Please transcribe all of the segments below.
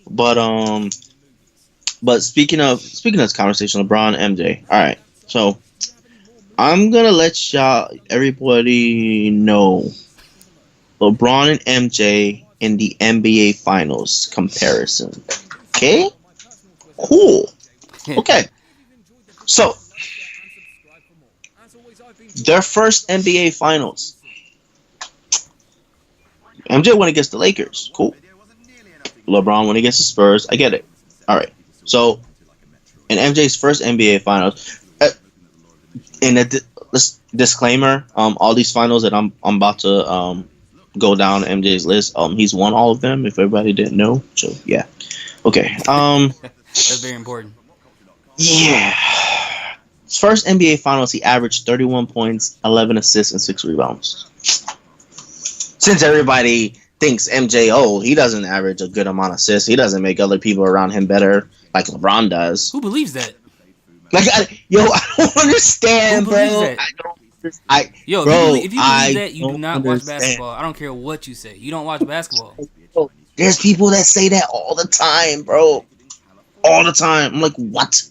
But speaking of this conversation, LeBron, MJ. All right, so I'm gonna let everybody know LeBron and MJ in the NBA Finals comparison. Okay, cool. Okay, so their first NBA Finals, MJ went against the Lakers. Cool. LeBron went against the Spurs. I get it. All right. So in MJ's first NBA Finals, in a disclaimer, all these finals that I'm about to go down MJ's list, he's won all of them. If everybody didn't know, so yeah, okay. That's very important. Yeah, his first NBA Finals, he averaged 31 points, 11 assists, and 6 rebounds. Since everybody thinks MJ, he doesn't average a good amount of assists, he doesn't make other people around him better like LeBron does. Who believes that? Like, I don't Who understand, believes bro. that? I don't. I, Yo, bro, if you believe I that, you do don't not watch understand. basketball. I don't care what you say. You don't watch basketball. Bro, there's people that say that all the time, bro. All the time. I'm like, what?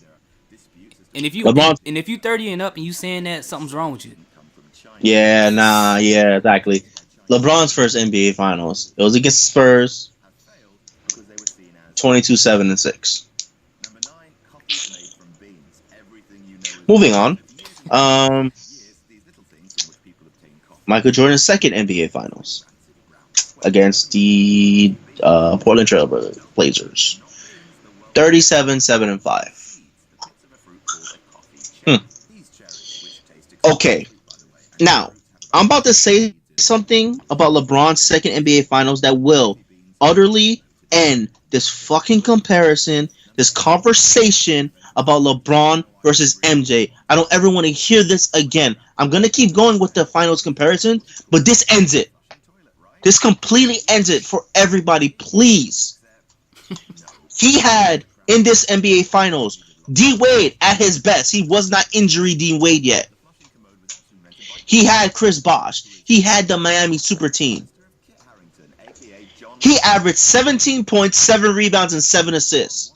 And if you LeBron. and if you 30 and up and you saying that, something's wrong with you. Yeah, nah, yeah, exactly. LeBron's first NBA Finals. It was against the Spurs, 22-7-6. Moving on. Um, Michael Jordan's second NBA Finals against the Portland Trail Blazers, 37-7-5. Okay, now I'm about to say something about LeBron's second NBA Finals that will utterly end this fucking comparison, this conversation about LeBron versus MJ. I don't ever want to hear this again. I'm gonna keep going with the finals comparison, but this ends it. This completely ends it for everybody, please. He had in this NBA Finals D Wade at his best. He was not injury D Wade yet. He had Chris Bosh. He had the Miami Super Team. He averaged 17 points, 7 rebounds, and 7 assists.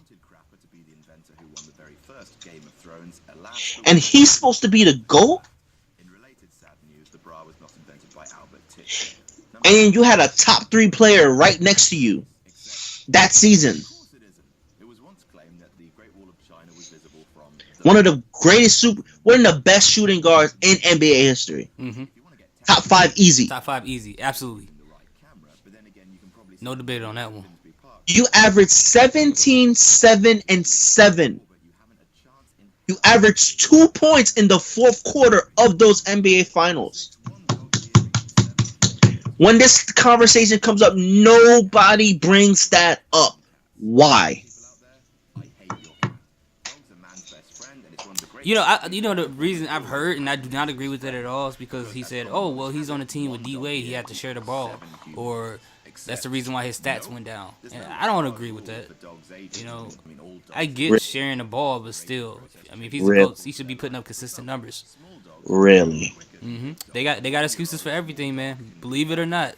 And he's supposed to be the GOAT? And you had a top 3 player right next to you that season. One of the one of the best shooting guards in NBA history. Mm-hmm. Top 5 easy. Top 5 easy, absolutely. No debate on that one. You averaged 17, 7, and 7. You averaged 2 points in the fourth quarter of those NBA Finals. When this conversation comes up, nobody brings that up. Why? You know, the reason I've heard, and I do not agree with that at all, is because he said, "Oh, well, he's on a team with D Wade. He had to share the ball," or that's the reason why his stats went down. And I don't agree with that. You know, I get sharing the ball, but still, I mean, if he's a coach, he should be putting up consistent numbers. Really? Mm-hmm. They got excuses for everything, man. Believe it or not.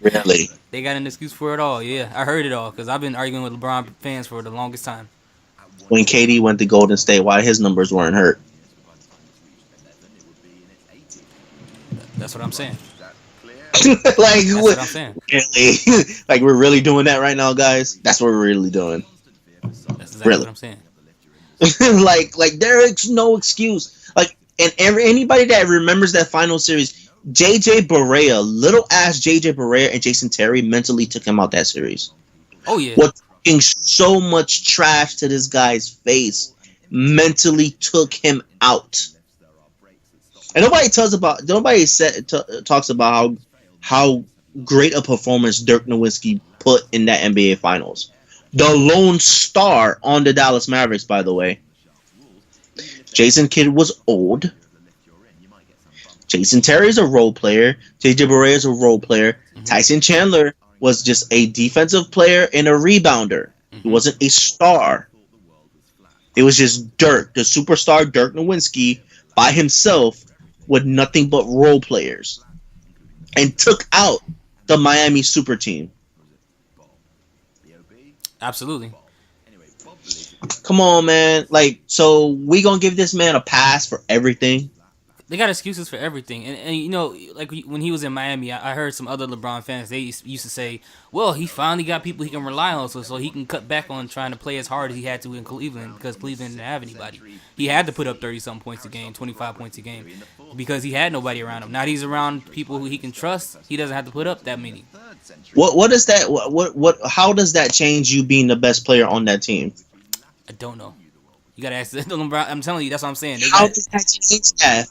Really? They got an excuse for it all. Yeah, I heard it all because I've been arguing with LeBron fans for the longest time. When KD went to Golden State, why his numbers weren't hurt? That's what I'm saying. Like, That's what I'm saying. Really? Like, we're really doing that right now, guys? That's what we're really doing. That's exactly what I'm saying. like there is no excuse. Like, and anybody that remembers that final series, JJ Barea, little ass JJ Barea and Jason Terry mentally took him out that series. Oh yeah. What talking so much trash to this guy's face mentally took him out. And nobody talks about how great a performance Dirk Nowitzki put in that NBA Finals. The lone star on the Dallas Mavericks, by the way. Jason Kidd was old. Jason Terry is a role player. JJ Barea is a role player. Mm-hmm. Tyson Chandler was just a defensive player and a rebounder. Mm-hmm. He wasn't a star. It was just Dirk, the superstar Dirk Nowitzki, by himself with nothing but role players. And took out the Miami Super Team. Absolutely. Come on, man. Like, so we gonna give this man a pass for everything? They got excuses for everything, and you know, like when he was in Miami, I heard some other LeBron fans. They used to say, "Well, he finally got people he can rely on, so he can cut back on trying to play as hard as he had to in Cleveland because Cleveland didn't have anybody. He had to put up 30 something points a game, 25 points a game, because he had nobody around him. Now that he's around people who he can trust, he doesn't have to put up that many. What is that? What? How does that change you being the best player on that team? I don't know. You gotta ask LeBron. I'm telling you, that's what I'm saying. They How got does that change that?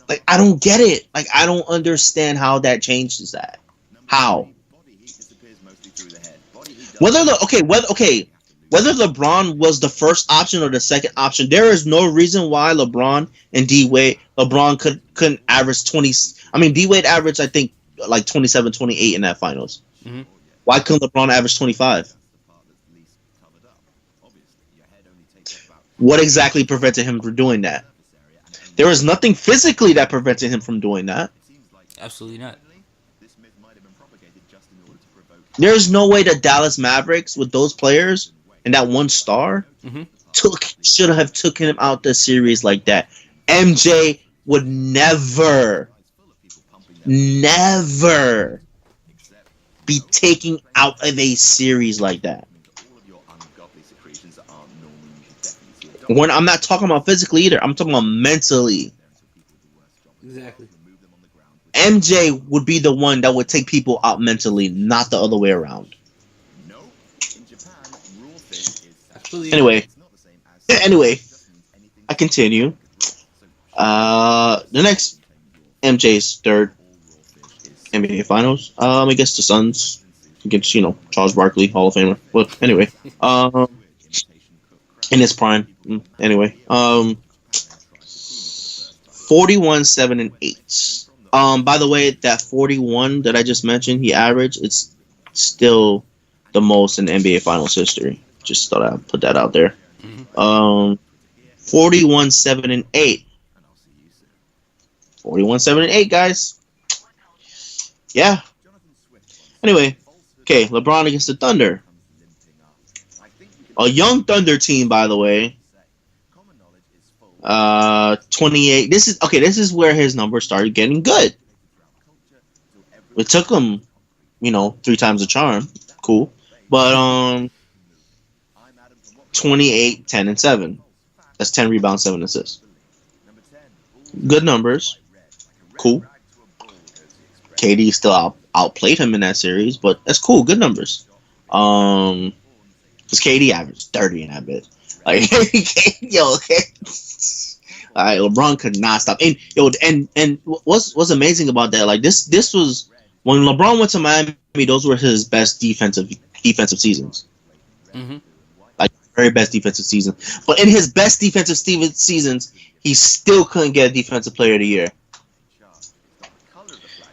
Like, I don't get it. Like, I don't understand how that changes that. How? Whether LeBron was the first option or the second option, there is no reason why LeBron and D Wade couldn't average 20. I mean, D Wade averaged, I think, like 27, 28 in that finals. Mm-hmm. Why couldn't LeBron average 25? What exactly prevented him from doing that? There was nothing physically that prevented him from doing that. Absolutely not. There's no way the Dallas Mavericks, with those players and that one star, Mm-hmm. should have taken him out the series like that. MJ would never be taking out of a series like that. When I'm not talking about physically either, I'm talking about mentally. Exactly. MJ would be the one that would take people out mentally, not the other way around. Anyway, I continue. The next MJ's third NBA Finals. I guess the Suns against Charles Barkley, Hall of Famer. But anyway, in his prime. Anyway, 41-7-8. By the way, that 41 that I just mentioned, he averaged. It's still the most in NBA Finals history. Just thought I'd put that out there. 41-7-8. 41-7-8, guys. Yeah. Anyway, okay, LeBron against the Thunder. A young Thunder team, by the way. 28. This is where his numbers started getting good. It took him, 3 times the charm. Cool. But 28, 10, and 7. That's 10 rebounds, 7 assists. Good numbers. Cool. KD still outplayed him in that series, but that's cool. Good numbers. Because KD averaged 30 in that bit. Like, Alright, LeBron could not stop. And what's amazing about that? Like this was when LeBron went to Miami. Those were his best defensive seasons. Mm-hmm. Like very best defensive season. But in his best defensive seasons, he still couldn't get a Defensive Player of the Year.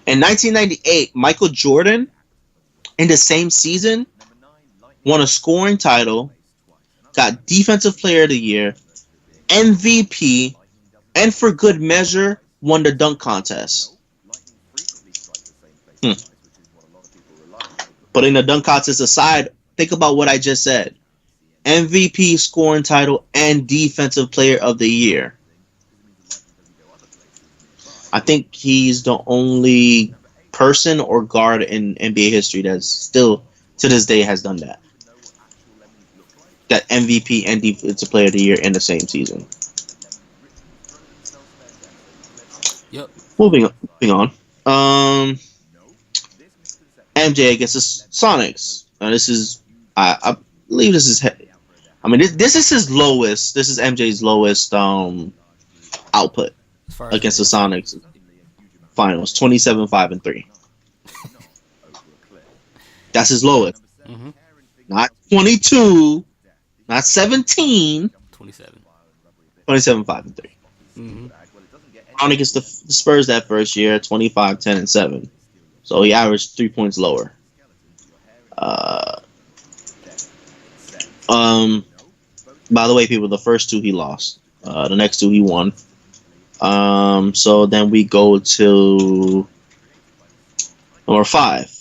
In 1998, Michael Jordan, in the same season, won a scoring title, got Defensive Player of the Year, MVP, and for good measure, won the dunk contest. Putting the dunk contest aside, think about what I just said. MVP, scoring title, and Defensive Player of the Year. I think he's the only person or guard in NBA history that still, to this day, has done that. That MVP and Defensive Player of the Year in the same season. Yep. Moving on. MJ against the Sonics. Now this is, I believe this is, this is his lowest. This is MJ's lowest output against the Sonics finals. 27-5-3. That's his lowest. Mm-hmm. Not 22. Not 17. 27. 27-5-3. Mm-hmm. Brown against the Spurs that first year, 25, 10, and 7. So he averaged 3 points lower. By the way, people, the first 2 he lost. The next 2 he won. So then we go to number 5.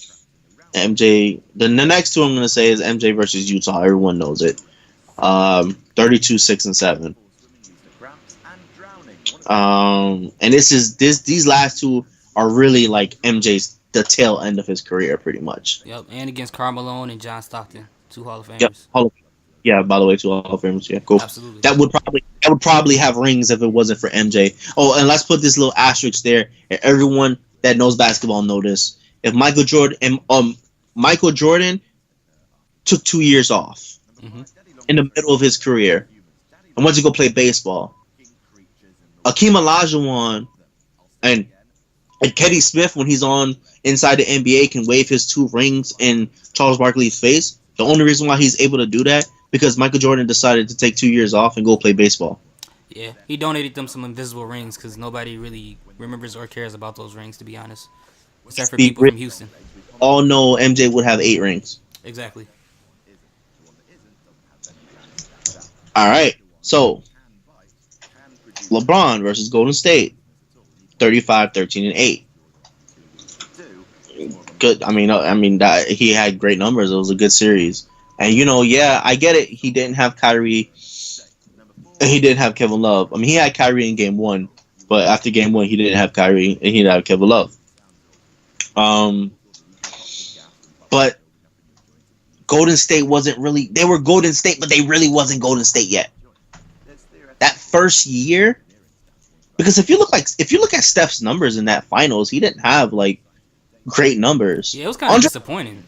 MJ. The next two I'm gonna say is MJ versus Utah. Everyone knows it. 32, 6, and 7. And these last two are really like MJ's the tail end of his career, pretty much. Yep, and against Karl Malone and John Stockton, two Hall of Yep. Famers. Yeah. By the way, two Hall of Famers. Yeah, cool. Absolutely. That would probably have rings if it wasn't for MJ. Oh, and let's put this little asterisk there. And everyone that knows basketball know this. If Michael Jordan took 2 years off in the middle of his career and went to go play baseball, Akeem Olajuwon and Kenny Smith, when he's on inside the NBA, can wave his 2 rings in Charles Barkley's face. The only reason why he's able to do that because Michael Jordan decided to take 2 years off and go play baseball. Yeah, he donated them some invisible rings because nobody really remembers or cares about those rings, to be honest, except for people from Houston. All know MJ would have 8 rings. Exactly. All right, so LeBron versus Golden State, 35, 13, and 8. Good. I mean that he had great numbers. It was a good series. And yeah, I get it. He didn't have Kyrie. He didn't have Kevin Love. I mean, he had Kyrie in Game 1, but after Game 1, he didn't have Kyrie and he didn't have Kevin Love. But Golden State wasn't really. They were Golden State, but they really wasn't Golden State yet. That first year, because if you look at Steph's numbers in that finals, he didn't have like great numbers. Yeah, it was kind of disappointing.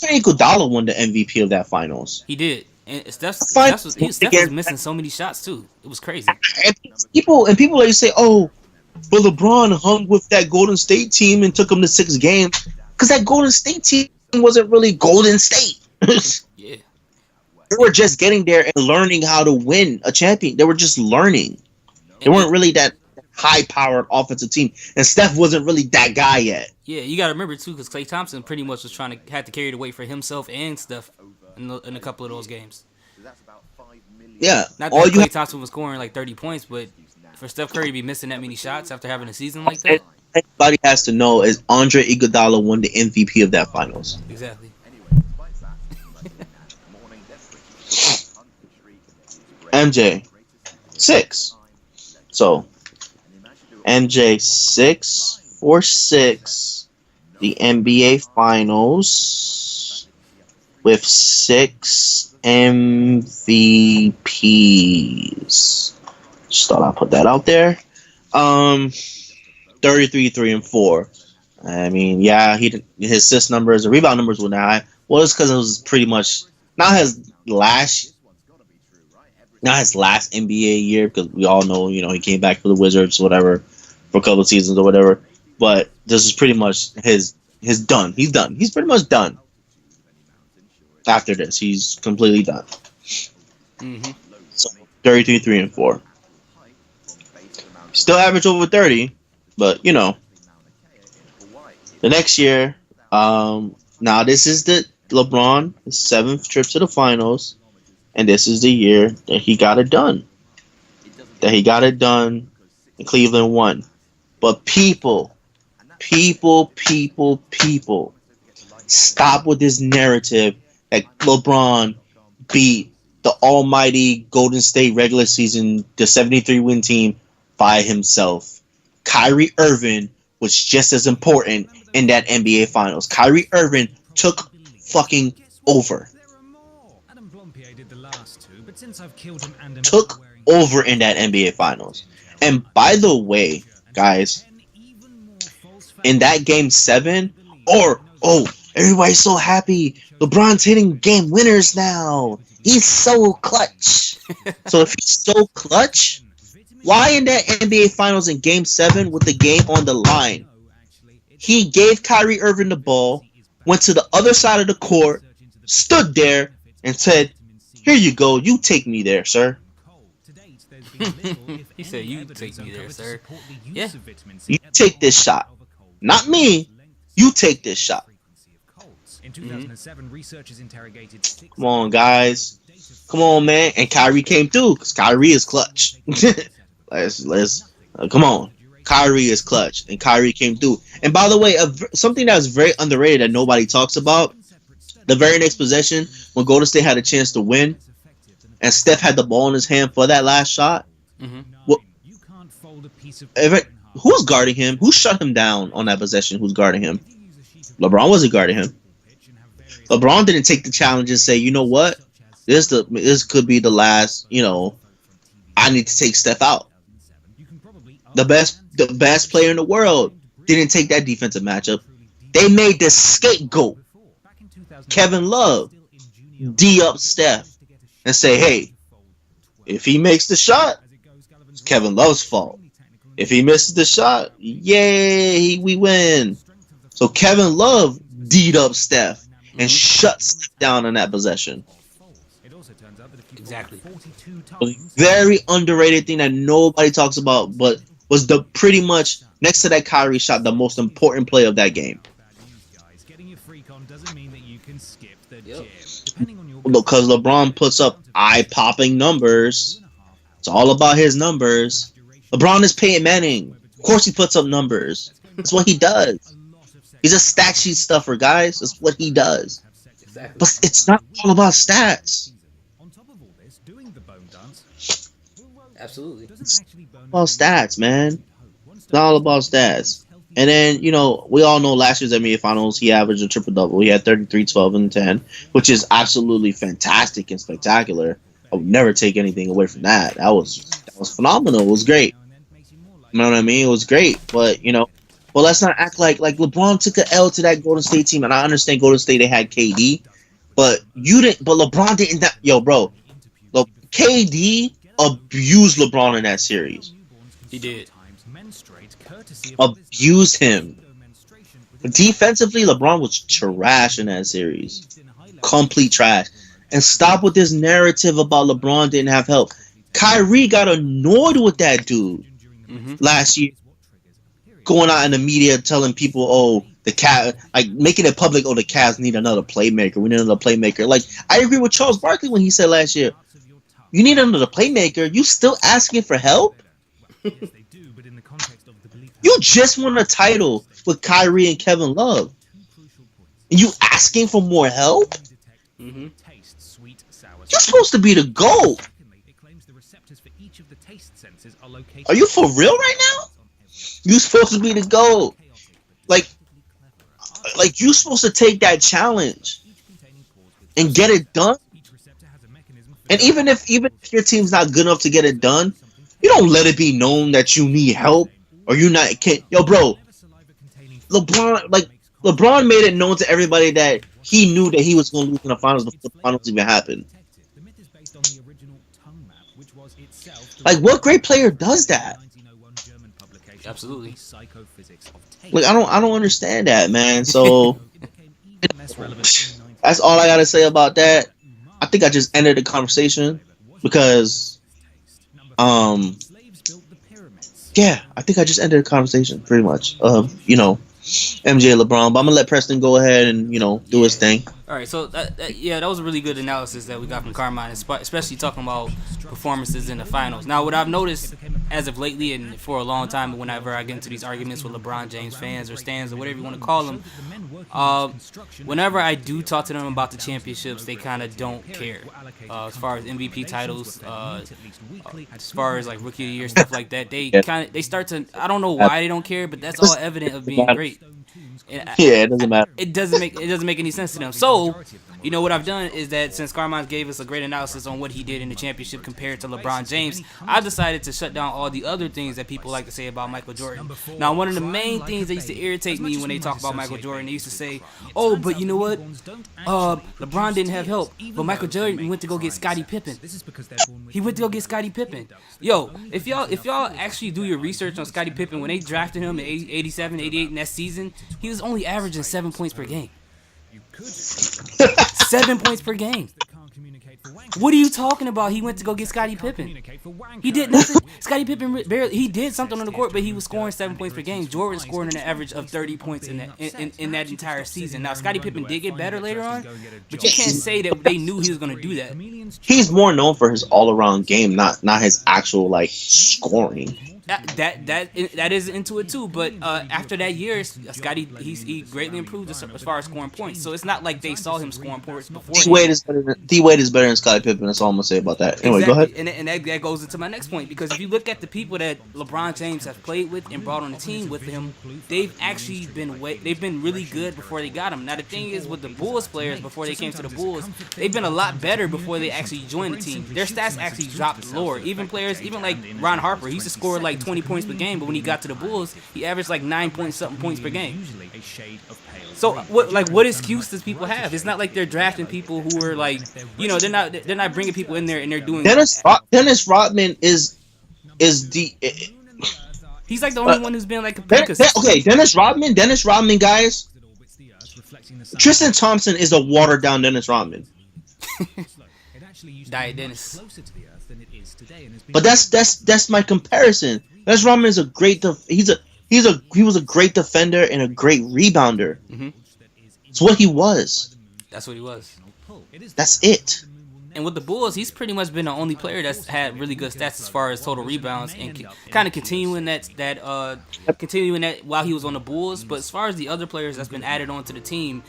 Andre Iguodala won the MVP of that finals. He did, and Steph was missing so many shots too. It was crazy. And people like say, "Oh, but LeBron hung with that Golden State team and took them to 6 games," because that Golden State team wasn't really Golden State. Yeah, they were just getting there and learning how to win a champion. They were just learning. They weren't really that high-powered offensive team, and Steph wasn't really that guy yet. Yeah, you got to remember too, because Klay Thompson pretty much was had to carry the weight for himself and Steph in a couple of those games. Yeah, not that Klay Thompson was scoring like 30 points, but for Steph Curry to be missing that many shots after having a season like that, everybody has to know is Andre Iguodala won the MVP of that finals. Exactly. MJ 6. So MJ 6 for 6, the NBA Finals with 6 MVPs. Just thought I'd put that out there. 33, 3, and 4. I mean, yeah, his assist numbers, the rebound numbers were not high. Well, it's because it was pretty much not his last NBA year, because we all know, he came back for the Wizards, whatever, for a couple of seasons or whatever. But this is pretty much his done. He's done. He's pretty much done. After this, he's completely done. Mm-hmm. So 33, 3, and 4. Still average over 30, but the next year. Now this is the LeBron 7th trip to the finals. And this is the year that he got it done. And Cleveland won. But people, stop with this narrative that LeBron beat the almighty Golden State regular season, the 73-win team, by himself. Kyrie Irving was just as important in that NBA Finals. Kyrie Irving took fucking over. Took over in that NBA Finals. And by the way, guys, in that Game 7, everybody's so happy. LeBron's hitting game winners now. He's so clutch. So if he's so clutch, why in that NBA Finals in Game 7 with the game on the line, he gave Kyrie Irving the ball, went to the other side of the court, stood there, and said, "Here you go. You take me there, sir." He said, "You take me there, sir." Yeah. You take this shot. Not me. You take this shot. Mm-hmm. Come on, guys. Come on, man. And Kyrie came through because Kyrie is clutch. let's come on. Kyrie is clutch, and Kyrie came through. And by the way, something that's very underrated that nobody talks about, the very next possession when Golden State had a chance to win, and Steph had the ball in his hand for that last shot. Mm-hmm. Well, who's guarding him? Who shut him down on that possession? Who's guarding him? LeBron wasn't guarding him. LeBron didn't take the challenge and say, you know what, this could be the last. I need to take Steph out. The best player in the world didn't take that defensive matchup. They made the scapegoat, Kevin Love, D up Steph and say, hey, if he makes the shot, it's Kevin Love's fault. If he misses the shot, yay, we win. So Kevin Love D'd up Steph and shut Steph down in that possession. Exactly. A very underrated thing that nobody talks about, but was the pretty much next to that Kyrie shot the most important play of that game. Yep. Because LeBron puts up eye-popping numbers. It's all about his numbers. LeBron is Peyton Manning. Of course he puts up numbers. That's what he does. He's a stat sheet stuffer, guys. That's what he does. Exactly. But it's not all about stats. Absolutely. It's all about stats, man. It's all about stats. And then, we all know last year's NBA Finals, he averaged a triple-double. He had 33, 12, and 10, which is absolutely fantastic and spectacular. I would never take anything away from that. That was phenomenal. It was great. You know what I mean? It was great. But, let's not act like LeBron took an L to that Golden State team. And I understand Golden State, they had KD. But LeBron didn't. Yo, bro. KD abused LeBron in that series. He did. Abused him. Defensively, LeBron was trash in that series. Complete trash. And stop with this narrative about LeBron didn't have help. Kyrie got annoyed with that dude last year. Going out in the media telling people, oh, the Cavs, making it public, oh, the Cavs need another playmaker. We need another playmaker. I agree with Charles Barkley when he said last year, you need another playmaker. You still asking for help? You just won a title with Kyrie and Kevin Love. And you asking for more help? Mm-hmm. You're supposed to be the GOAT. Are you for real right now? You're supposed to be the GOAT. Like you're supposed to take that challenge and get it done. And even if your team's not good enough to get it done, you don't let it be known that you need help or you not can't. Yo, bro, LeBron made it known to everybody that he knew that he was going to lose in the finals before the finals even happened. What great player does that? Absolutely. I don't understand that, man. So that's all I gotta say about that. I think I just ended the conversation because, yeah, I think I just ended the conversation pretty much. MJ LeBron, but I'm gonna let Preston go ahead and do his thing. All right, so that was a really good analysis that we got from Carmine, especially talking about performances in the finals. Now, what I've noticed as of lately and for a long time, whenever I get into these arguments with LeBron James fans or stans or whatever you want to call them, whenever I do talk to them about the championships, they kind of don't care. As far as MVP titles, as far as Rookie of the Year stuff like that, they start to. I don't know why they don't care, but that's all evident of being great. It doesn't matter. It doesn't make any sense to them. So, what I've done is that since Carmine gave us a great analysis on what he did in the championship compared to LeBron James, I decided to shut down all the other things that people like to say about Michael Jordan. Now, one of the main things that used to irritate me when they talk about Michael Jordan, they used to say, "Oh, but you know what? LeBron didn't have help, but Michael Jordan went to go get Scottie Pippen. He went to go get Scottie Pippen." Yo, if y'all actually do your research on Scottie Pippen, when they drafted him in 87, 88 in that season, he was only averaging 7 points per game. 7 points per game. What are you talking about? He went to go get Scottie Pippen. He did nothing. Scottie Pippen he did something on the court, but he was scoring 7 points per game. Jordan scoring an average of 30 points in that entire season. Now, Scottie Pippen did get better later on, but you can't say that they knew he was going to do that. He's more known for his all-around game, not his actual scoring. That is into it too. But after that year, Scotty he greatly improved as far as scoring points. So it's not like they saw him scoring points beforehand. D Wade is better than Scottie Pippen. That's all I'm gonna say about that. Anyway, go ahead. Exactly, and that goes into my next point because if you look at the people that LeBron James has played with and brought on the team with him, they've actually they've been really good before they got him. Now the thing is with the Bulls players before they came to the Bulls, they've been a lot better before they actually joined the team. Their stats actually dropped lower. Even players, even like Ron Harper, he used to score like 20 points per game, but when he got to the Bulls, he averaged like 9 point something points per game. So what excuse does people have? It's not like they're drafting people who are like, they're not bringing people in there and they're doing. Dennis Rodman is the. He's like the only one who's been like okay. Dennis Rodman, guys. Tristan Thompson is a watered down Dennis Rodman. Diet Dennis. But that's my comparison. Dennis Rodman is a great. He was a great defender and a great rebounder. Mm-hmm. It's what he was. That's what he was. That's it. And with the Bulls, he's pretty much been the only player that's had really good stats as far as total rebounds and kind of continuing that while he was on the Bulls. But as far as the other players that's been added onto the team,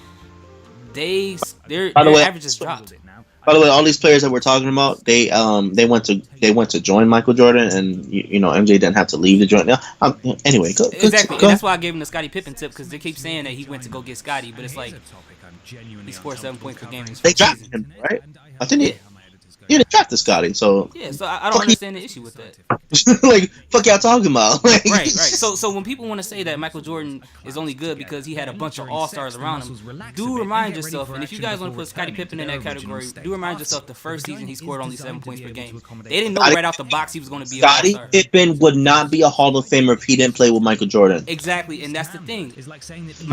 their averages dropped. By the way, all these players that we're talking about, they went to join Michael Jordan, and MJ didn't have to leave the joint. Anyway, go. Exactly, and that's why I gave him the Scottie Pippen tip because they keep saying that he went to go get Scottie, but it's like he scored 7 points per game. They drafted him, right? I think they drafted Scottie, so yeah. So I don't understand the issue with that. Like, fuck y'all talking about? Right. So when people want to say that Michael Jordan is only good because he had a bunch of all-stars around him, do remind yourself, and if you guys want to put Scottie Pippen in that category, do remind yourself the first season he scored only 7 points per game. They didn't know right out the box he was going to be an all-star. Scottie Pippen would not be a Hall of Famer if he didn't play with Michael Jordan. Exactly, and that's the thing.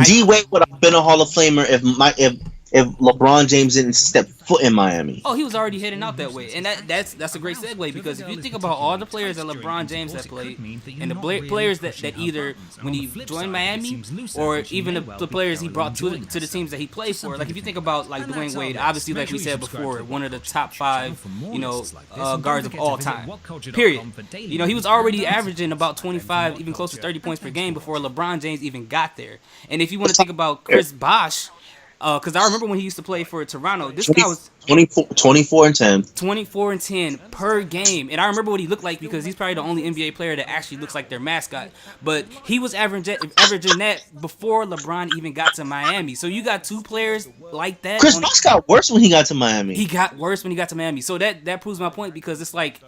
D Wade would have been a Hall of Famer if LeBron James didn't step foot in Miami. Oh, he was already heading out that way, and that's a great segue because if you think about all the players that LeBron James has played, and the players that either when he joined Miami or even the players he brought to the teams that he played for, like if you think about like Dwayne Wade, obviously like we said before, one of the top 5 guards of all time. Period. He was already averaging about 25, even close to 30 points per game before LeBron James even got there. And if you want to think about Chris Bosh. Because I remember when he used to play for Toronto, this guy was 24 and 10. 24 and 10 per game. And I remember what he looked like because he's probably the only NBA player that actually looks like their mascot. But he was averaging that before LeBron even got to Miami. So you got 2 players like that. Chris Bosh got worse when he got to Miami. He got worse when he got to Miami. So that proves my point because it's like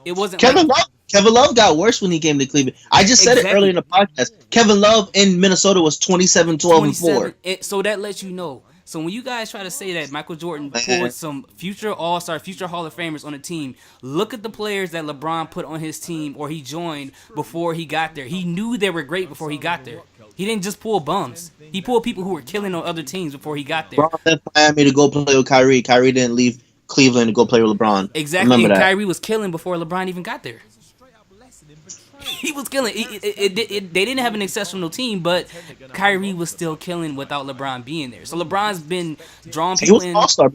it wasn't Kevin Love got worse when he came to Cleveland. I just said it earlier in the podcast. Kevin Love in Minnesota was 27, 12, and 4. So that lets you know. So when you guys try to say that Michael Jordan pulled some future All-Star, future Hall of Famers on the team, look at the players that LeBron put on his team or he joined before he got there. He knew they were great before he got there. He didn't just pull bums. He pulled people who were killing on other teams before he got there. LeBron left Miami to go play with Kyrie. Kyrie didn't leave Cleveland to go play with LeBron. Exactly, and Kyrie was killing before LeBron even got there. He was killing. They didn't have an exceptional team, but Kyrie was still killing without LeBron being there. So LeBron's been drawing people in. He was an all-star.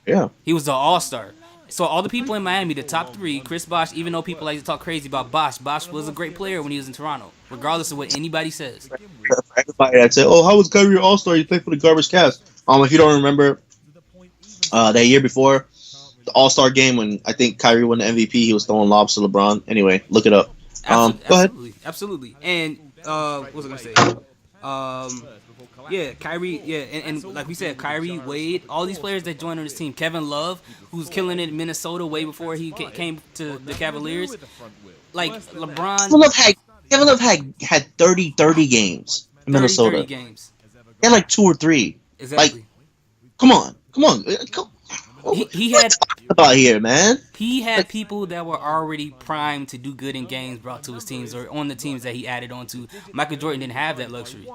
Yeah. He was the all-star. So all the people in Miami, the top 3, Chris Bosh, even though people like to talk crazy about Bosh was a great player when he was in Toronto, regardless of what anybody says. For everybody that said, "Oh, how was Kyrie an all-star? He played for the garbage Cavs." If you don't remember, that year before the All-Star game when I think Kyrie won the MVP, he was throwing lobs to LeBron. Anyway, look it up. Go ahead. Absolutely. And what was I gonna say? Yeah, Kyrie. Yeah, and like we said, Kyrie, Wade, all these players that joined on this team. Kevin Love, who's killing it in Minnesota way before he came to the Cavaliers. Like LeBron. Kevin Love had 30 games in Minnesota. 30 games. He had like 2 or 3. Exactly. Like, come on. He had about here, man. He had people that were already primed to do good in games brought to his teams or on the teams that he added on to. Michael Jordan didn't have that luxury.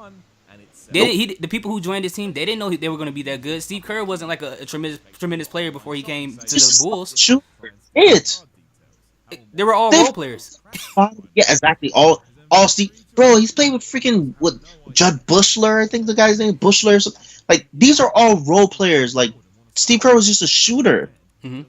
The people who joined his team, they didn't know they were going to be that good. Steve Kerr wasn't like a tremendous player before he came to the Bulls. They were all role players. Yeah, exactly. All Steve. Bro, he's played with freaking Judd Bushler. I think the guy's name Bushler. Or something. Like these are all role players. Like Steve Kerr was just a shooter. Mm-hmm.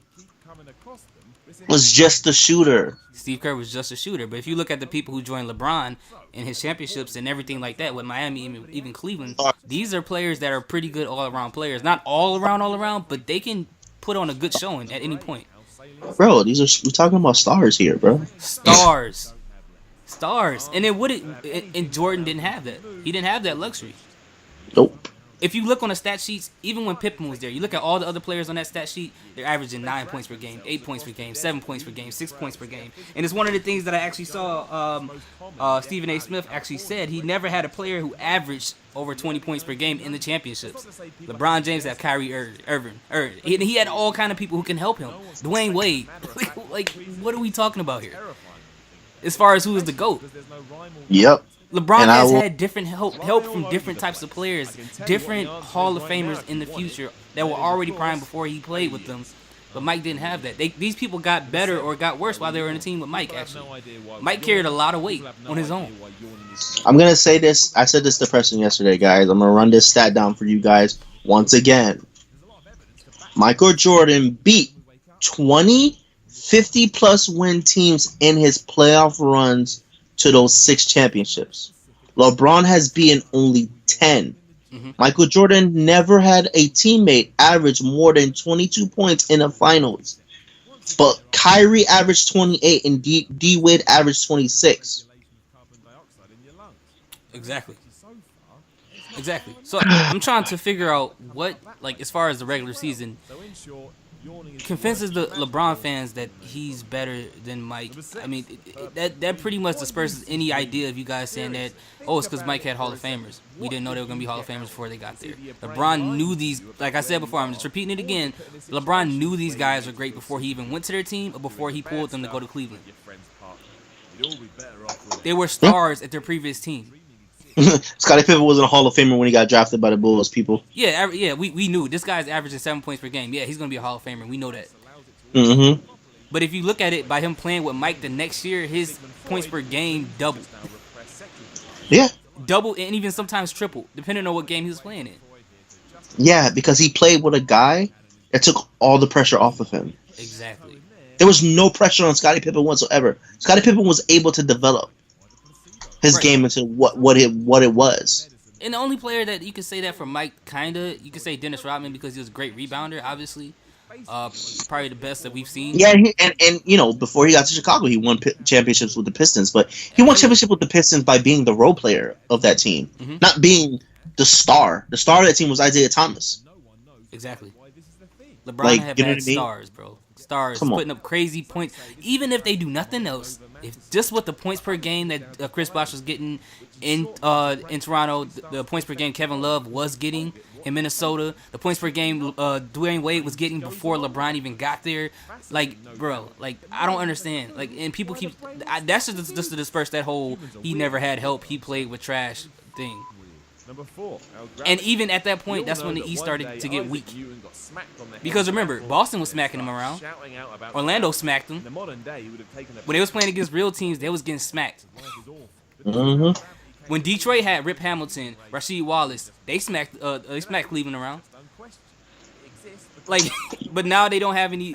Was just a shooter. Steve Kerr was just a shooter. But if you look at the people who joined LeBron in his championships and everything like that with Miami, even Cleveland, these are players that are pretty good all around players. Not all around, but they can put on a good showing at any point. Bro, we're talking about stars here, bro. Stars. Stars. And then and Jordan didn't have that. He didn't have that luxury. Nope. If you look on the stat sheets, even when Pippen was there, you look at all the other players on that stat sheet, they're averaging 9 points per game, 8 points per game, 7 points per game, 6 points per game. And it's one of the things that I actually saw Stephen A. Smith actually said. He never had a player who averaged over 20 points per game in the championships. LeBron James had Kyrie Irving. He had all kind of people who can help him. Dwayne Wade. Like, what are we talking about here? As far as who is the GOAT. Yep. LeBron has had different help from different types of players, different Hall of Famers in the future that were already primed before he played with them. But Mike didn't have that. These people got better or got worse while they were in a team with Mike, actually. Mike carried a lot of weight on his own. I'm going to say this. I said this to Preston yesterday, guys. I'm going to run this stat down for you guys once again. Michael Jordan beat 20 50-plus win teams in his playoff runs to those 6 championships. LeBron has beaten only 10. Mm-hmm. Michael Jordan never had a teammate average more than 22 points in the finals. But Kyrie averaged 28 and D Wade averaged 26. Exactly. So I'm trying to figure out what, like, as far as the regular season, convinces the LeBron fans that he's better than Mike. I mean, that pretty much disperses any idea of you guys saying that, oh, it's because Mike had Hall of Famers. We didn't know they were going to be Hall of Famers before they got there. LeBron knew these, like I said before, I'm just repeating it again, LeBron knew these guys were great before he even went to their team or before he pulled them to go to Cleveland. They were stars at their previous team. Scottie Pippen wasn't a Hall of Famer when he got drafted by the Bulls, people. Yeah, we knew. This guy's averaging 7 points per game. Yeah, he's going to be a Hall of Famer. We know that. Mm-hmm. But if you look at it, by him playing with Mike the next year, his points per game doubled. Yeah. Double and even sometimes triple, depending on what game he was playing in. Yeah, because he played with a guy that took all the pressure off of him. Exactly. There was no pressure on Scottie Pippen whatsoever. Scottie Pippen was able to develop his game into what it was. And the only player that you could say that for Mike, kinda, you could say Dennis Rodman because he was a great rebounder, obviously. Probably the best that we've seen. Yeah, and you know, before he got to Chicago, he won championships with the Pistons, but he won championship with the Pistons by being the role player of that team, not being the star. The star of that team was Isaiah Thomas. Exactly. LeBron had bad stars, bro. Stars putting up crazy points. Even if they do nothing else, if just with the points per game that Chris Bosh was getting in Toronto, the points per game Kevin Love was getting in Minnesota, the points per game Dwayne Wade was getting before LeBron even got there. Like, bro, like, I don't understand. Like, and people keep that's just to disperse that whole he never had help, he played with trash thing. And even at that point, that's when the East started to get weak. Because remember, Boston was smacking them around. Orlando smacked them. When they was playing against real teams, they was getting smacked. Mm-hmm. When Detroit had Rip Hamilton, Rasheed Wallace, they smacked Cleveland around. Like, but now they don't have any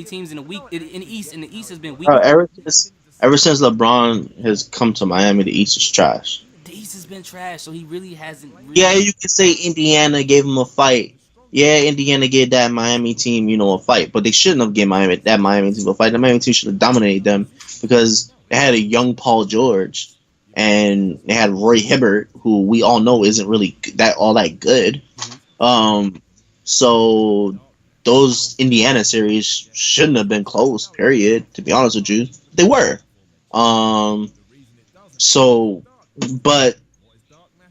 teams in the East, and the East has been weak. Ever since LeBron has come to Miami, the East is trash. The East has been trash, so he really hasn't. Yeah, you can say Indiana gave him a fight. Yeah, Indiana gave that Miami team, a fight, but they shouldn't have given that Miami team a fight. The Miami team should have dominated them because they had a young Paul George, and they had Roy Hibbert, who we all know isn't really all that good. So those Indiana series shouldn't have been close. Period. To be honest with you, they were. But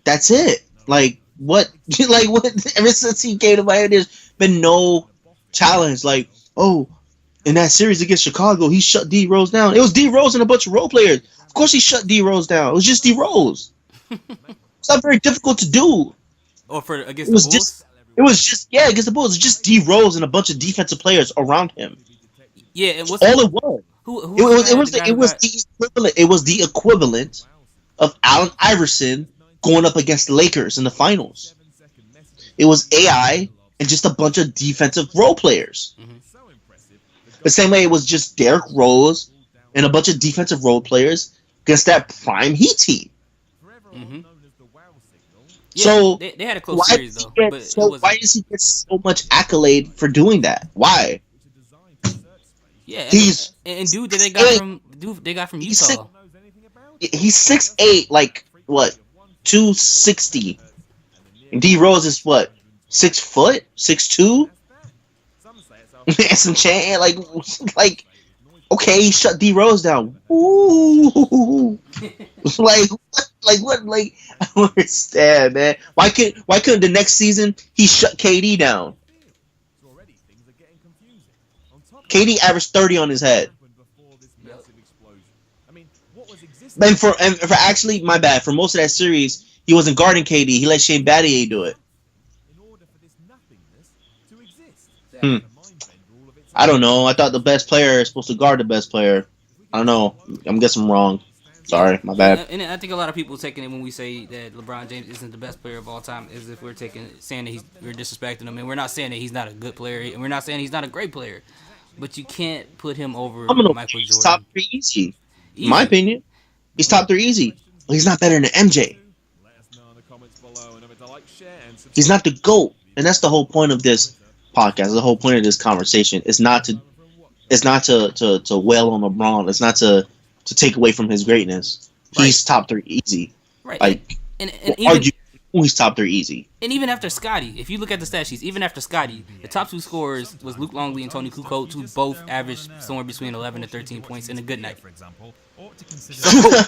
that's it. Like what? Like what? Ever since he came to Miami, there's been no challenge. Like, oh, in that series against Chicago, he shut D Rose down. It was D Rose and a bunch of role players. Of course, he shut D Rose down. It was just D Rose. It's not very difficult to do. Or against the Bulls. It was just against the Bulls. It's just D Rose and a bunch of defensive players around him. Yeah, it was all it was. It was the equivalent of Allen Iverson going up against the Lakers in the finals. It was AI and just a bunch of defensive role players. The same way it was just Derrick Rose and a bunch of defensive role players against that prime Heat team. Mm-hmm. Yeah, So they had a close series though, but it why wasn't. does he get so much accolade for doing that? Why? Yeah, He's and dude that 6'8". they got from He's six. Utah. He's 6'8", like what, 260. And D Rose is what, 6 foot, 6'2", and some chain. Like okay, he shut D Rose down. Ooh, like I don't understand, man. Why couldn't the next season he shut KD down? KD averaged 30 on his head. Yep. And for actually, my bad. For most of that series, he wasn't guarding KD. He let Shane Battier do it. Hmm. I don't know. I thought the best player is supposed to guard the best player. I don't know. I'm guessing I'm wrong. Yeah, Sorry, my bad. and I think a lot of people taking it when we say that LeBron James isn't the best player of all time, as if saying that we're disrespecting him, and we're not saying that he's not a good player, and we're not saying he's not a great player, but you can't put him over I'm gonna Michael He's top Jordan. three easy. In my Easy. opinion, he's top three easy. But he's not better than MJ. He's not the GOAT, and that's the whole point of this podcast. The whole point of this conversation is not to to wail on LeBron. It's not to take away from his greatness. Right. He's top three easy. Right, Like, and even argue he's top three easy. and even after Scotty, if you look at the stat sheets, even after Scotty, the top two scorers was Luke Longley and Tony Kukoc, who both averaged somewhere between 11 to 13 points in a good night.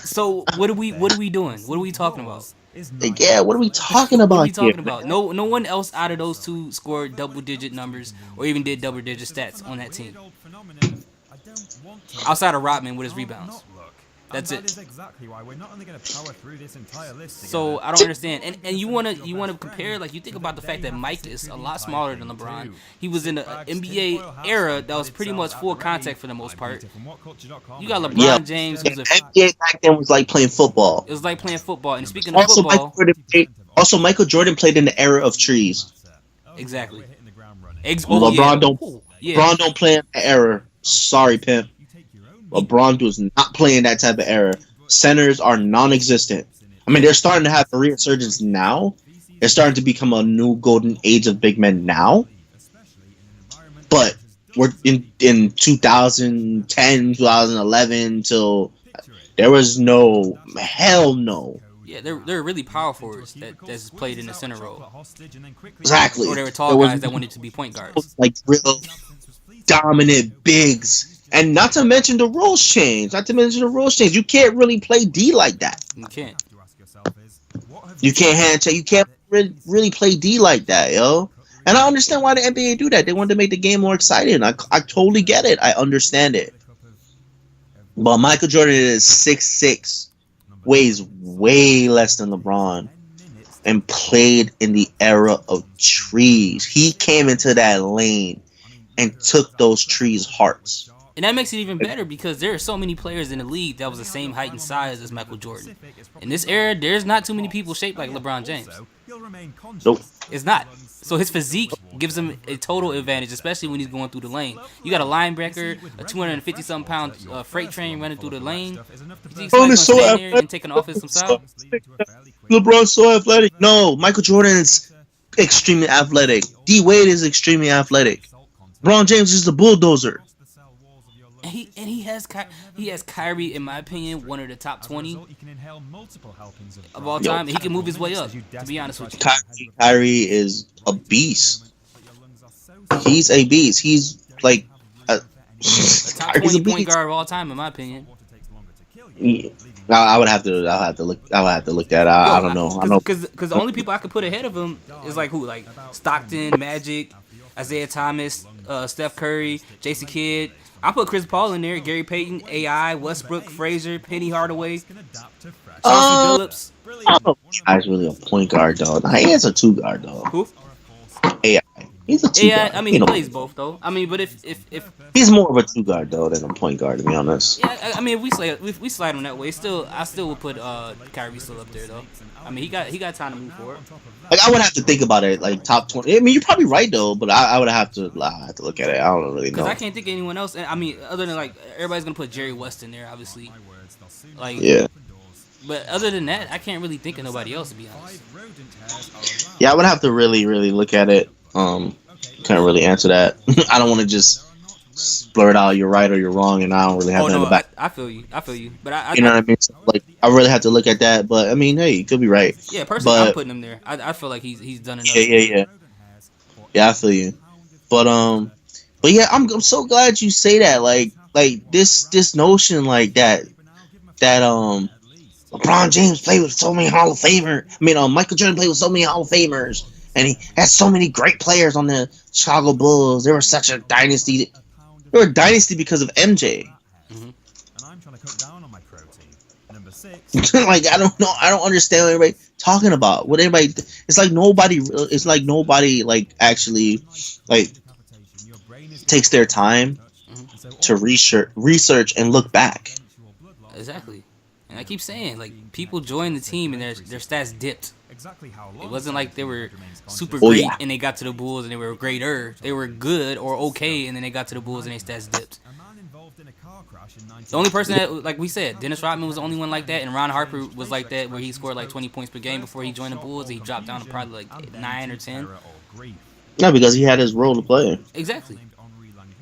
So what are we doing? What are we talking about? Like, yeah, what are we talking What are about we here? talking about? No one else out of those two scored double digit numbers or even did double digit stats on that team. Outside of Rodman with his rebounds. That's it. So I don't understand. And you wanna compare, like, you think about the fact that Mike is a lot smaller than LeBron. He was in the NBA era that was pretty much full contact for the most part. You got Yeah, LeBron James, who's a NBA back then was like playing football. it was like playing football. And speaking of Also, football, Michael Jordan played in the era of trees. exactly. LeBron don't Yeah. LeBron don't play in that era. Sorry, pimp. LeBron does not play in that type of era. Centers are non-existent. I mean, they're starting to have a resurgence now. They're starting to become a new golden age of big men now. But we're in 2010, 2011 till there was no hell no. Yeah, they're really power forwards that's played in the center role. Exactly. Or they were There tall was guys that wanted to be point guards. like real dominant bigs. And not to mention the rules change. You can't really play D like that. You can't. You can't hand check. You can't really play D like that, yo. And I understand why the NBA do that. They wanted to make the game more exciting. I totally get it. I understand it. But Michael Jordan is 6'6", weighs way less than LeBron, and played in the era of trees. He came into that lane and took those trees' hearts. And that makes it even better because there are so many players in the league that was the same height and size as Michael Jordan. In this era, there's not too many people shaped like LeBron James. Nope. It's not. So his physique gives him a total advantage, especially when he's going through the lane. You got a linebacker, a 250-something pound freight train running through the lane. You think somebody's going to stand there and take an offensive side? LeBron's so athletic. No, Michael Jordan's extremely athletic. D Wade is extremely athletic. LeBron James is the bulldozer. And he has Kyrie, in my opinion, one of the top 20 of all time. And he can move his way up, to be honest with you. Kyrie is a beast. He's a beast. He's like a Top 20 point guard of all time, in my opinion. I would have to look that. I don't know. Because the only people I could put ahead of him is like who? Like Stockton, Magic, Isaiah Thomas, Steph Curry, Jason Kidd. I put Chris Paul in there, Gary Payton, AI, Westbrook, Frazier, Penny Hardaway, Chauncey Billups. I don't know if AI's really a point guard though. He is a two guard though. Who? AI. He's a two Yeah, I guard. mean he plays both though. I mean, but if He's more of a two guard though than a point guard, to be honest. yeah, I mean if we slide on that way, still I still would put Kyrie still up there though. I mean he got time to move forward. Like I would have to think about it, like top 20. I mean, you're probably right though, but I would I have to look at it. I don't really Because know. I can't think of anyone else. I mean, other than like everybody's gonna put Jerry West in there, obviously. Like, Yeah, but other than that, I can't really think of nobody else to be honest. yeah, I would have to really look at it. Can't really answer that. I don't want to just blurt out you're right or you're wrong, and I don't really have Oh that in no, the back. I feel you. I feel you. But I You know what I mean? So, like, I really have to look at that. But I mean, hey, you could be right. yeah, personally, I'm But putting him there. I feel like he's done enough. yeah, I feel you. But yeah, I'm so glad you say that. Like this notion like that LeBron James played with so many Hall of Famers. I mean, Michael Jordan played with so many Hall of Famers, and he had so many great players on the Chicago Bulls. They were such a dynasty. They were a dynasty because of MJ. Mm-hmm. Like I don't know. I don't understand what everybody talking about. What everybody? It's like nobody. It's like nobody like actually like takes their time to research and look back. Exactly. And I keep saying, like, people join the team and their stats dipped. It wasn't like they were super great and they got to the Bulls and they were greater. They were good or okay and then they got to the Bulls and their stats dipped. The only person that, like we said, Dennis Rodman was the only one like that, and Ron Harper was like that, where he scored like 20 points per game before he joined the Bulls. And he dropped down to probably like 9 or 10. No, because he had his role to play. Exactly.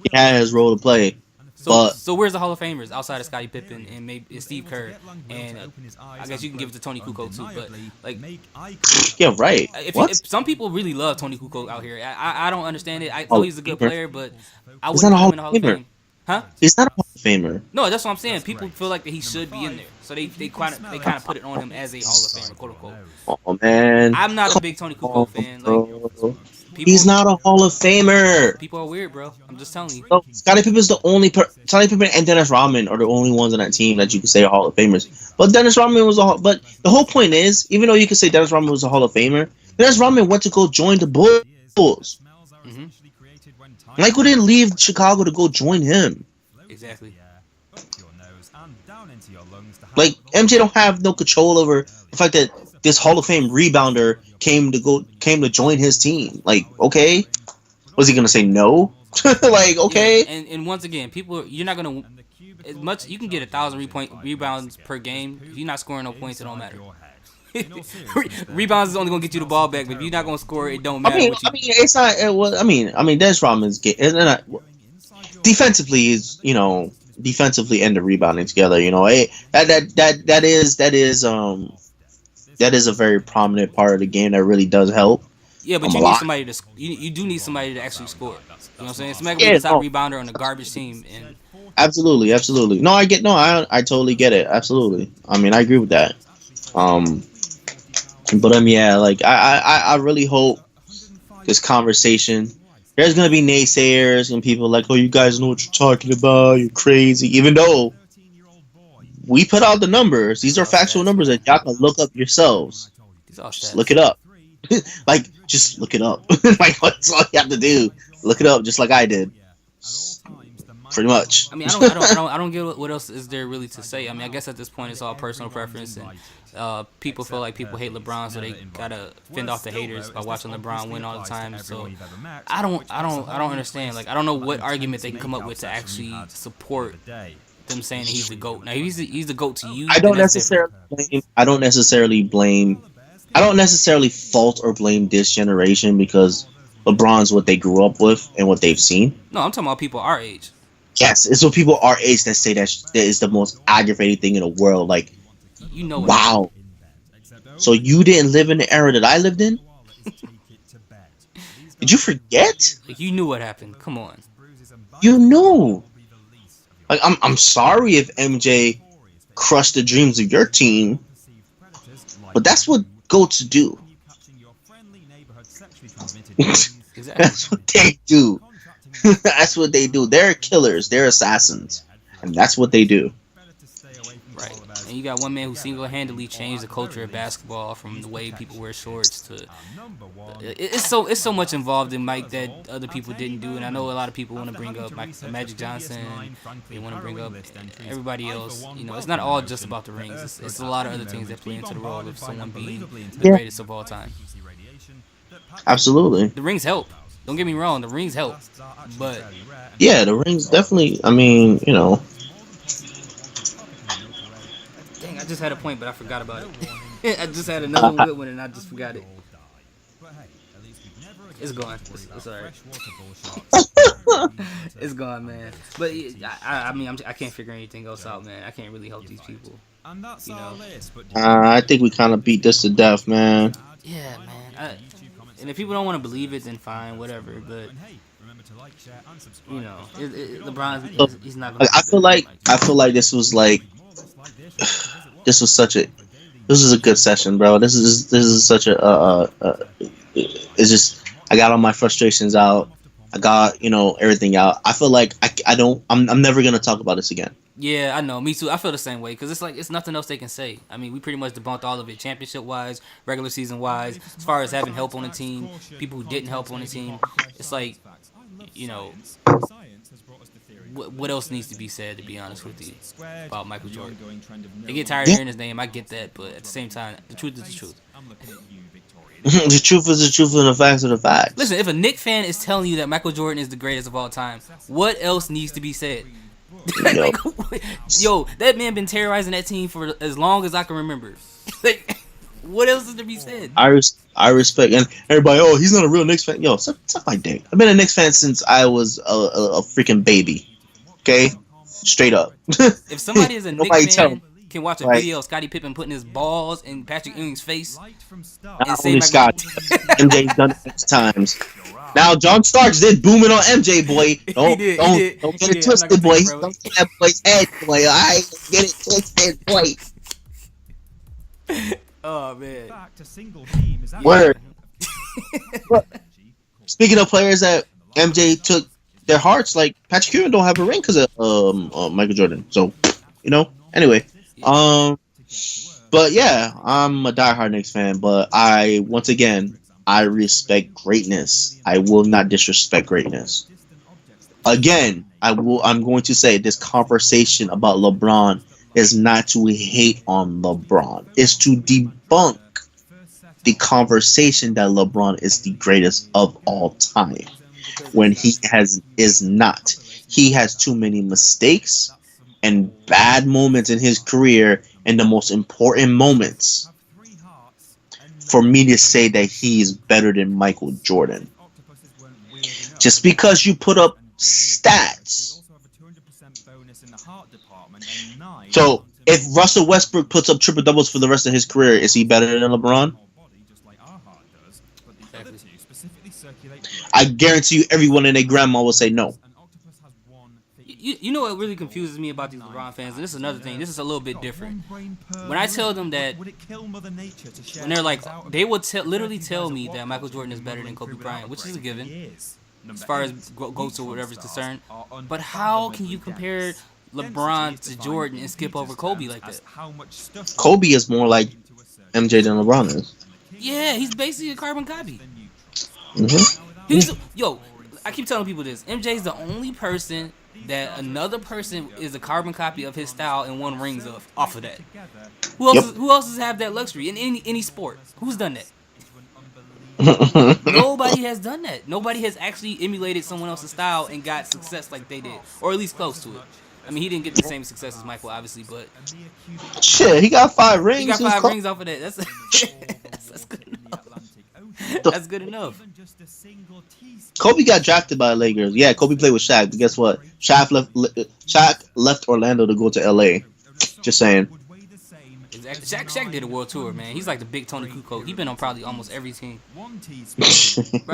He had his role to play. So where's the Hall of Famers outside of Scottie Pippen and maybe Steve Kerr, and I guess you can give it to Tony Kukoc too. But like, yeah, right. If some people really love Tony Kukoc out here, I don't understand it. I know he's a good player, but I wouldn't put him in the Hall of Fame. Huh? He's not a Hall of Famer. No, that's what I'm saying. People feel like that he should be in there, so they kind of put it on him as a Hall of Famer, quote unquote. Oh man, I'm not a big Tony Kukoc fan. Like, he's not a Hall of Famer. People are weird, bro. I'm just telling you. No, Scottie Pippen's the only Scottie Pippen and Dennis Rodman are the only ones on that team that you can say are Hall of Famers. But Dennis Rodman was but the whole point is, even though you could say Dennis Rodman was a Hall of Famer, Dennis Rodman went to go join the Bulls. Mm-hmm. Michael didn't leave Chicago to go join him. Exactly. Like MJ don't have no control over the fact that this Hall of Fame rebounder came to join his team. Like, okay, was he gonna say no? Like, okay. Yeah, and once again, you're not gonna as much. You can get 1,000 rebounds per game. If you're not scoring no points, it don't matter. Rebounds is only gonna get you the ball back, but if you're not gonna score, it don't matter. I mean, it's not. I mean, Dennis Rodman's defensively is defensively and the rebounding together. That is a very prominent part of the game that really does help. Yeah, but you need somebody to you do need somebody to actually score. You know what I'm saying? Somebody can be the top rebounder on a garbage team. And absolutely. No, I totally get it. Absolutely. I mean, I agree with that. But yeah, like I really hope this conversation. There's gonna be naysayers and people like, oh, you guys know what you're talking about. You're crazy. Even though we put out the numbers, these are factual numbers that y'all can look up yourselves. Just look it up. Just look it up. Like, that's all you have to do. Look it up, just like I did. Pretty much. I mean, I don't get what else is there really to say. I mean, I guess at this point it's all personal preference, and people feel like people hate LeBron, so they gotta fend off the haters by watching LeBron win all the time. So I don't understand. Like, I don't know what argument they can come up with to actually support them saying that he's the GOAT. Now, if he's the GOAT to you, I don't necessarily fault or blame this generation because LeBron's what they grew up with and what they've seen. No, I'm talking about people our age. Yes, it's what people our age that say that is the most aggravating thing in the world. Like, wow. So you didn't live in the era that I lived in? Did you forget? Like, you knew what happened. Come on. You knew. Like, I'm sorry if MJ crushed the dreams of your team, but that's what GOATs do. That's what they do. That's what they do. They're killers. They're assassins, and that's what they do. Right. And you got one man who single-handedly changed the culture of basketball from the way people wear shorts to it's so much involved in Mike that other people didn't do. And I know a lot of people want to bring up Magic Johnson. They want to bring up everybody else. It's not all just about the rings. It's a lot of other things that play into the role of someone being the Yeah, greatest of all time. absolutely. The rings help. Don't get me wrong. The rings help, but Yeah, the rings definitely. I mean, dang, I just had a point, but I forgot about it. I just had another I, good one, and I just forgot it. It's gone. It's alright. It's gone, man. But I mean, I can't figure anything else out, man. I can't really help these people. You know? I think we kind of beat this to death, man. Yeah, man. And if people don't want to believe it, then fine, whatever. But LeBron, So, he's not gonna like, be better than Mike. I feel like this was like this was such a this is a good session, bro. This is such a it's just I got all my frustrations out. I got everything out. I feel like I don't I'm never gonna talk about this again. Yeah, I know. Me too. I feel the same way because it's like it's nothing else they can say. I mean, we pretty much debunked all of it, championship wise, regular season wise, as far as having help on the team, people who didn't help on the team. It's like, you know, what else needs to be said? To be honest with you, about Michael Jordan, they get tired of Yeah, hearing his name. I get that, but at the same time, the truth is the truth. the truth is the truth, and the facts are the facts. Listen, if a Knicks fan is telling you that Michael Jordan is the greatest of all time, what else needs to be said? Yo, like, yo, that man been terrorizing that team for as long as I can remember. Like, what else is to be said? I respect and everybody. Oh, he's not a real Knicks fan. Yo, suck my dick. I've been a Knicks fan since I was a freaking baby. Okay, straight up. If somebody is a Knicks Nobody tell fan, me. can watch a Like, video of Scottie Pippen putting his balls in Patrick Ewing's face and not say only Michael. Scott, MJ's done it 6 times. Now John Starks did booming on MJ, boy. He did. Don't get He it did. I'm not twisted, gonna boy. take it, bro. Don't get that boy's head, boy. I get it twisted, boy. Oh man. Yeah. Word. Speaking of players that MJ took their hearts, like Patrick Ewing don't have a ring because of Michael Jordan. So anyway, but yeah, I'm a diehard Knicks fan. But once again, I respect greatness. I will not disrespect greatness. Again, I'm going to say this conversation about LeBron is not to hate on LeBron. It's to debunk the conversation that LeBron is the greatest of all time when he is not. He has too many mistakes and bad moments in his career, and the most important moments for me to say that he is better than Michael Jordan. Just because you put up stats. So if Russell Westbrook puts up triple doubles for the rest of his career, is he better than LeBron? I guarantee you everyone and their grandma will say no. You know what really confuses me about these LeBron fans, and this is another thing. This is a little bit different. When I tell them that, when they're like, they will literally tell me that Michael Jordan is better than Kobe Bryant, which is a given, as far as GOATs or whatever is concerned. But how can you compare LeBron to Jordan and skip over Kobe like that? Kobe is more like MJ than LeBron is. Yeah, he's basically a carbon copy. Mm-hmm. Yo, I keep telling people this. MJ's the only person that another person is a carbon copy of his style and won rings off of that. Who else has have that luxury in any sport? Who's done that? Nobody has done that. Nobody has actually emulated someone else's style and got success like they did, or at least close to it. I mean, he didn't get the same success as Michael, obviously, but Shit, he got 5 rings. he got 5 rings off of that. That's good enough. That's good enough. Kobe got drafted by the Lakers. Yeah, Kobe played with Shaq, but guess what? Shaq left Orlando to go to LA. Just saying. Exactly. Shaq did a world tour, man. He's like the big Tony Kukoc. He's been on probably almost every team. Bro,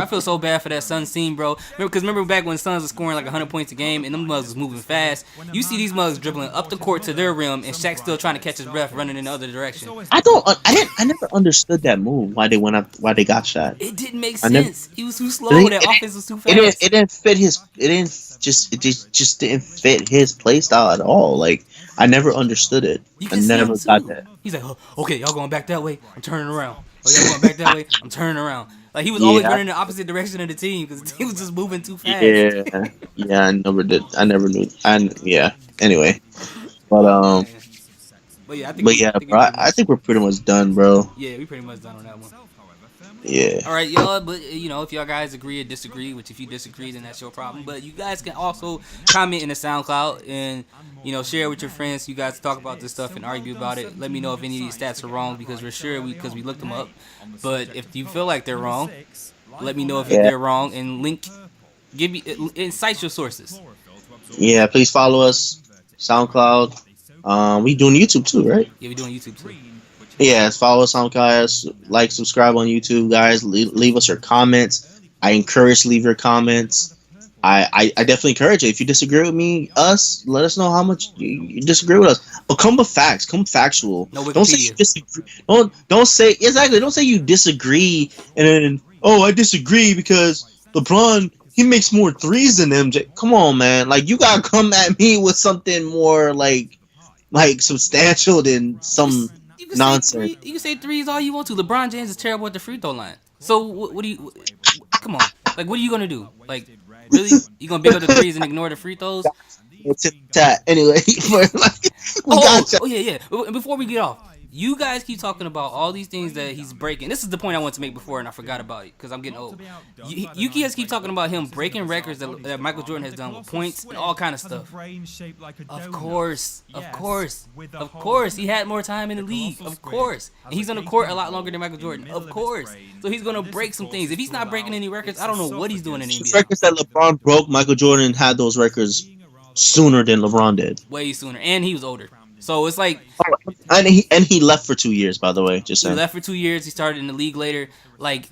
I feel so bad for that Suns team, bro. Remember back when Suns was scoring like 100 points a game and them mugs was moving fast? You see these mugs dribbling up the court to their rim and Shaq still trying to catch his breath running in the other direction. I never understood that move. Why they got shot. It didn't make sense. He was too slow. That offense was too fast. It didn't fit his. It just didn't fit his play style at all. Like I never understood it. You I can see him never got too. that. He's like, oh, okay, y'all going back that way. I'm turning around. Oh, y'all going back that way. I'm turning around. Like he was always Yeah, running the opposite direction of the team because the team was just moving too fast. yeah, yeah. I never did. I never knew. Yeah. Anyway, but Oh man. But yeah, yeah, I think we bro. pretty I much think we're pretty much done, bro. yeah, we pretty much done on that one. Yeah, All right, y'all. But if y'all guys agree or disagree, which if you disagree, then that's your problem. But you guys can also comment in the SoundCloud and share with your friends. You guys talk about this stuff and argue about it. Let me know if any of these stats are wrong because we're sure because we looked them up. But if you feel like they're wrong, let me know if yeah, they're wrong and give me incite your sources. yeah. Please follow us, SoundCloud. We doing YouTube too, right? Yeah, we're doing YouTube too. Yeah, follow us on guys. Like, subscribe on YouTube, guys. Leave us your comments. I encourage to leave your comments. I definitely encourage it. If you disagree with me, let us know how much you disagree with us. But come with facts. Come factual. No Don't say you Wikipedia. disagree. Don't say exactly. Don't say you disagree and then I disagree because LeBron he makes more threes than MJ. Come on, man. Like you gotta come at me with something more like substantial than You can some you can say nonsense. three. You can say threes all you want to. LeBron James is terrible at the free throw line. So what do you? Come on. Like what are you gonna do? Like really? You gonna big up the threes and ignore the free throws? It's in the chat anyway. But like, we Oh, got you. oh yeah, yeah. Before we get off, you guys keep talking about all these things that he's breaking. This is the point I wanted to make before, and I forgot about it because I'm getting old. You guys keep talking about him breaking records that Michael Jordan has done with points and all kind of stuff. Of course, of course, of course. He had more time in the league. Of course, and he's on the court a lot longer than Michael Jordan. Of course, so he's gonna break some things. If he's not breaking any records, I don't know what he's doing in the Those NBA. records that LeBron broke, Michael Jordan had those records sooner than LeBron did. Way sooner, and he was older. So it's like And he left for 2 years, by the way. Just he saying. left for 2 years. He started in the league later. Like,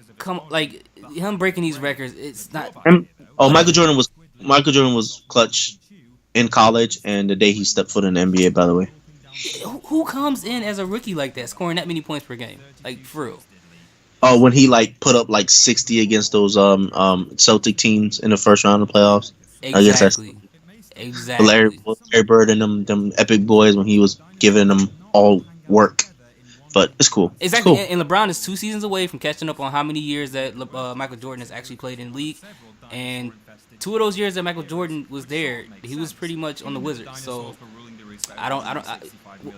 like him breaking these records. It's not And, whatever. Michael Jordan was clutch in college and the day he stepped foot in the NBA. By the way. Who comes in as a rookie like that, scoring that many points per game? Like for real. Oh, when he like put up like 60 against those Celtic teams in the first round of the playoffs. I guess that's Exactly. Larry, Exactly. Larry Bird and them epic boys when he was giving them all work. But it's cool. It's Exactly. cool. And LeBron is 2 seasons away from catching up on how many years that Michael Jordan has actually played in the league. And 2 of those years that Michael Jordan was there, he was pretty much on the Wizards. So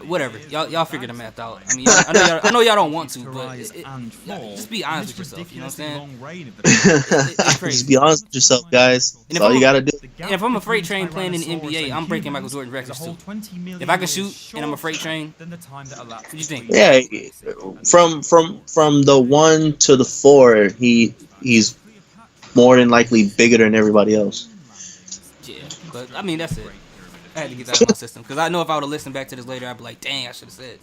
whatever. Y'all figure the math out. I mean, I know y'all don't want to, but just be honest with yourself. You know what I'm saying? It's Just be crazy. honest with yourself, guys. And That's all you gotta do. if I'm a freight train playing in the NBA, I'm breaking Michael Jordan's records too. If I can shoot and I'm a freight train, what do you think? Yeah, from the 1 to the 4, he's more than likely bigger than everybody else. Yeah, but I mean that's it. I had to get that out of my system because I know if I would have listened back to this later, I'd be like, dang, I should have said.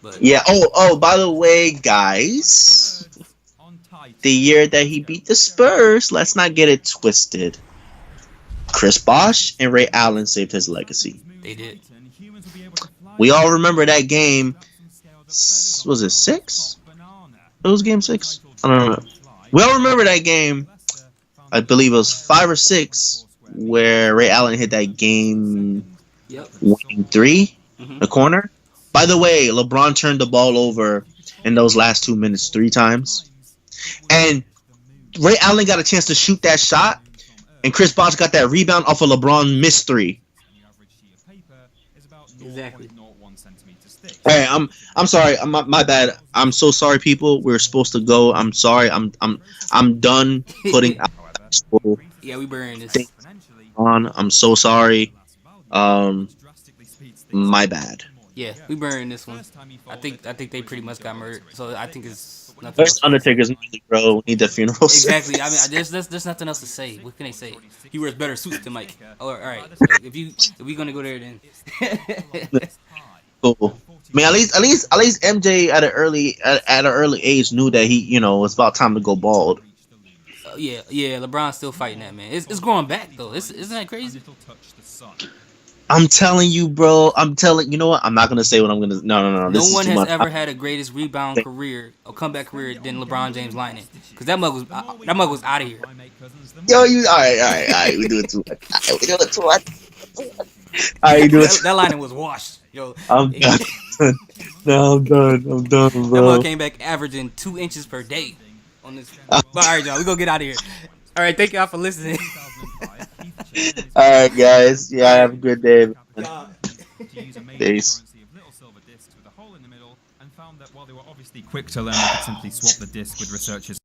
But Yeah. Oh. By the way, guys, the year that he beat the Spurs, let's not get it twisted. Chris Bosh and Ray Allen saved his legacy. they did. We all remember that game. Was it 6? It was game 6. I don't know. We all remember that game. I believe it was 5 or 6 where Ray Allen hit that game Yep. winning 3, Hmm. the corner. By the way, LeBron turned the ball over in those last 2 minutes 3 times. And Ray Allen got a chance to shoot that shot, and Chris Bosh got that rebound off of LeBron missed 3. Exactly. Hey, I'm sorry. My bad. I'm so sorry, people. We were supposed to go. I'm sorry. I'm done putting out school Yeah, we burying thing this. on. I'm so sorry. My bad. Yeah, we burying this one. I think they pretty much got murdered. So I think it's nothing Where's else. Undertaker's music, bro? We need the funeral Exactly. I mean, service. there's nothing else to say. What can they say? He wears better suits than Mike. Oh, all right. If we gonna go there then. Cool. I mean, at least MJ at an early age knew that he it's about time to go bald. Yeah. LeBron's still fighting that man. It's growing back though. Isn't that crazy? I'm telling you, bro. You know what? I'm not gonna say what I'm gonna. No. No This is one too has much. ever had a greatest rebound career or comeback career than LeBron James Lightning. Because that mug was out of here. Yo, you all right, all right, all right. We do it too much. All right, we do it too much. All right, you do it. That Lightning was washed. Yo, I'm done. No, I'm done. I'm done, that mother bro. came back averaging 2 inches per day on this. But all right, y'all, we gonna get out of here. All right, thank y'all for listening. All right, guys. All Yeah, right, have a good day, man. y'all. Peace. quick to learn, they could simply swap the disk with researchers